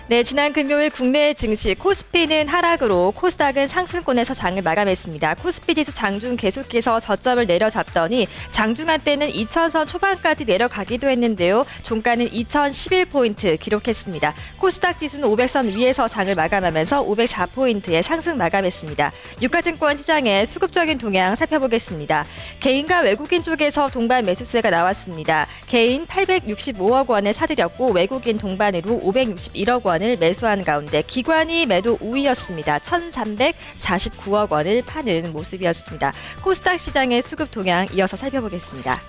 네, 지난 금요일 국내 증시 코스피는 하락으로 코스닥은 상승권에서 장을 마감했습니다. 코스피 지수 장중 계속해서 저점을 내려잡더니 장중한 때는 2000선 초반까지 내려가기도 했는데요. 종가는 2011포인트 기록했습니다. 코스닥 지수는 500선 위에서 장을 마감하면서 504포인트의 상승 마감했습니다. 유가증권 시장의 수급적인 동향 살펴보겠습니다. 개인과 외국인 쪽에서 동반 매수세가 나왔습니다. 개인 865억 원을 사들였고 외국인 동반으로 561억 원을 매수한 가운데 기관이 매도 우위였습니다. 1,349억 원을 파는 모습이었습니다. 코스닥 시장의 수급 동향 이어서 살펴보겠습니다.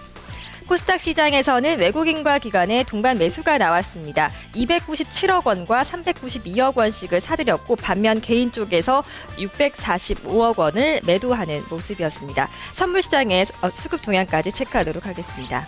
코스닥 시장에서는 외국인과 기관의 동반 매수가 나왔습니다. 297억 원과 392억 원씩을 사들였고 반면 개인 쪽에서 645억 원을 매도하는 모습이었습니다. 선물 시장의 수급 동향까지 체크하도록 하겠습니다.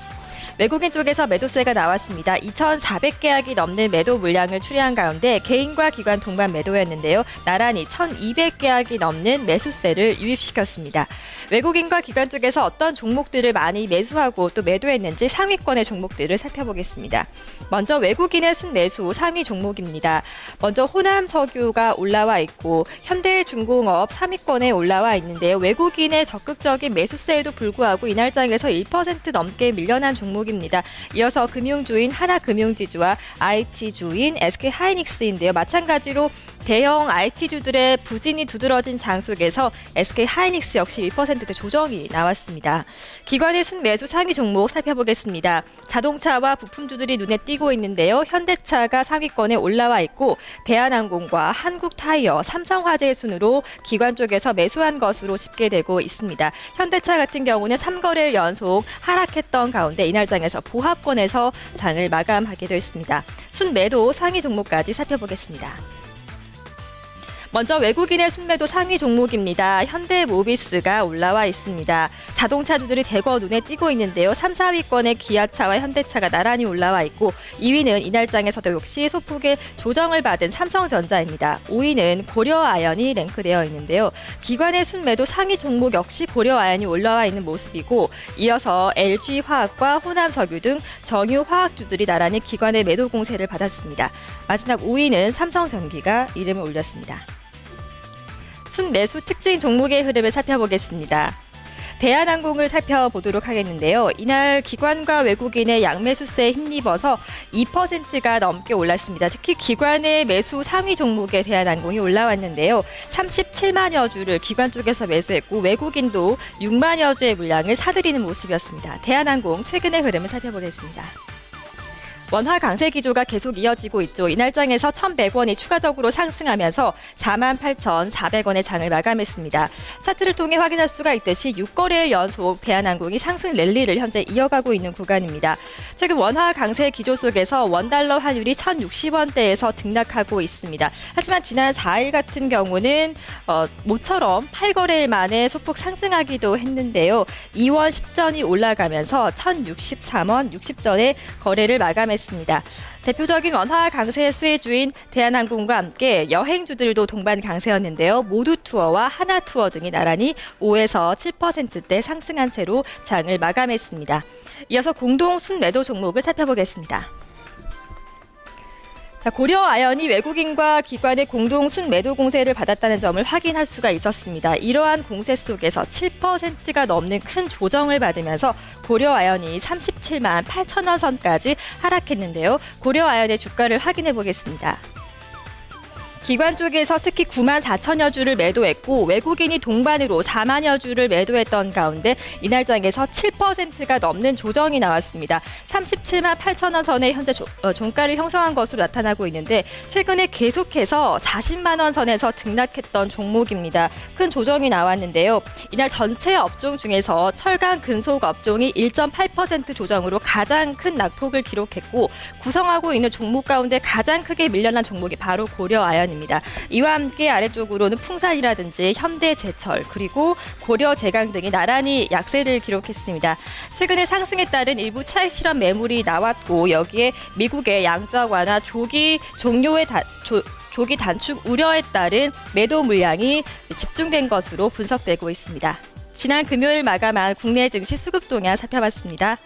외국인 쪽에서 매도세가 나왔습니다. 2,400계약이 넘는 매도 물량을 추리한 가운데 개인과 기관 동반 매도였는데요. 나란히 1,200계약이 넘는 매수세를 유입시켰습니다. 외국인과 기관 쪽에서 어떤 종목들을 많이 매수하고 또 매도했는지 상위권의 종목들을 살펴보겠습니다. 먼저 외국인의 순매수 상위 종목입니다. 먼저 호남석유가 올라와 있고 현대중공업 3위권에 올라와 있는데요. 외국인의 적극적인 매수세에도 불구하고 이날장에서 1% 넘게 밀려난 종목입니다. 이어서 금융주인 하나금융지주와 IT주인 SK하이닉스인데요. 마찬가지로 대형 IT주들의 부진이 두드러진 장 속에서 SK하이닉스 역시 1%대 조정이 나왔습니다. 기관의 순매수 상위 종목 살펴보겠습니다. 자동차와 부품주들이 눈에 띄고 있는데요. 현대차가 상위권에 올라와 있고 대한항공과 한국타이어, 삼성화재 순으로 기관 쪽에서 매수한 것으로 집계되고 있습니다. 현대차 같은 경우는 3거래일 연속 하락했던 가운데 이날장에서 보합권에서 장을 마감하게 됐습니다. 순매도 상위 종목까지 살펴보겠습니다. 먼저 외국인의 순매도 상위 종목입니다. 현대모비스가 올라와 있습니다. 자동차주들이 대거 눈에 띄고 있는데요. 3, 4위권의 기아차와 현대차가 나란히 올라와 있고 2위는 이날장에서도 역시 소폭의 조정을 받은 삼성전자입니다. 5위는 고려아연이 랭크되어 있는데요. 기관의 순매도 상위 종목 역시 고려아연이 올라와 있는 모습이고 이어서 LG화학과 호남석유 등 정유화학주들이 나란히 기관의 매도 공세를 받았습니다. 마지막 5위는 삼성전기가 이름을 올렸습니다. 순매수 특징 종목의 흐름을 살펴보겠습니다. 대한항공을 살펴보도록 하겠는데요. 이날 기관과 외국인의 양매수세에 힘입어서 2%가 넘게 올랐습니다. 특히 기관의 매수 상위 종목에 대한항공이 올라왔는데요. 37만여 주를 기관 쪽에서 매수했고 외국인도 6만여 주의 물량을 사들이는 모습이었습니다. 대한항공 최근의 흐름을 살펴보겠습니다. 원화 강세 기조가 계속 이어지고 있죠. 이날장에서 1,100원이 추가적으로 상승하면서 48,400원의 장을 마감했습니다. 차트를 통해 확인할 수가 있듯이 6거래일 연속 대한항공이 상승 랠리를 현재 이어가고 있는 구간입니다. 최근 원화 강세 기조 속에서 원달러 환율이 1,060원대에서 등락하고 있습니다. 하지만 지난 4일 같은 경우는 모처럼 8거래일 만에 소폭 상승하기도 했는데요. 2원 10전이 올라가면서 1,063원 60전의 거래를 마감했습니다. 대표적인 원화 강세 수혜주인 대한항공과 함께 여행주들도 동반 강세였는데요. 모두투어와 하나투어 등이 나란히 5에서 7%대 상승한 채로 장을 마감했습니다. 이어서 공동 순매도 종목을 살펴보겠습니다. 고려아연이 외국인과 기관의 공동 순매도 공세를 받았다는 점을 확인할 수가 있었습니다. 이러한 공세 속에서 7%가 넘는 큰 조정을 받으면서 고려아연이 37만 8천 원 선까지 하락했는데요. 고려아연의 주가를 확인해 보겠습니다. 기관 쪽에서 특히 9만 4천여 주를 매도했고 외국인이 동반으로 4만여 주를 매도했던 가운데 이날장에서 7%가 넘는 조정이 나왔습니다. 37만 8천 원 선에 현재 종가를 형성한 것으로 나타나고 있는데 최근에 계속해서 40만 원 선에서 등락했던 종목입니다. 큰 조정이 나왔는데요. 이날 전체 업종 중에서 철강 금속 업종이 1.8% 조정으로 가장 큰 낙폭을 기록했고 구성하고 있는 종목 가운데 가장 크게 밀려난 종목이 바로 고려아연입니다. 이와 함께 아래쪽으로는 풍산이라든지 현대제철 그리고 고려제강 등이 나란히 약세를 기록했습니다. 최근에 상승에 따른 일부 차익 실현 매물이 나왔고 여기에 미국의 양적 완화 조기 종료의 조기 단축 우려에 따른 매도 물량이 집중된 것으로 분석되고 있습니다. 지난 금요일 마감한 국내 증시 수급 동향 살펴봤습니다.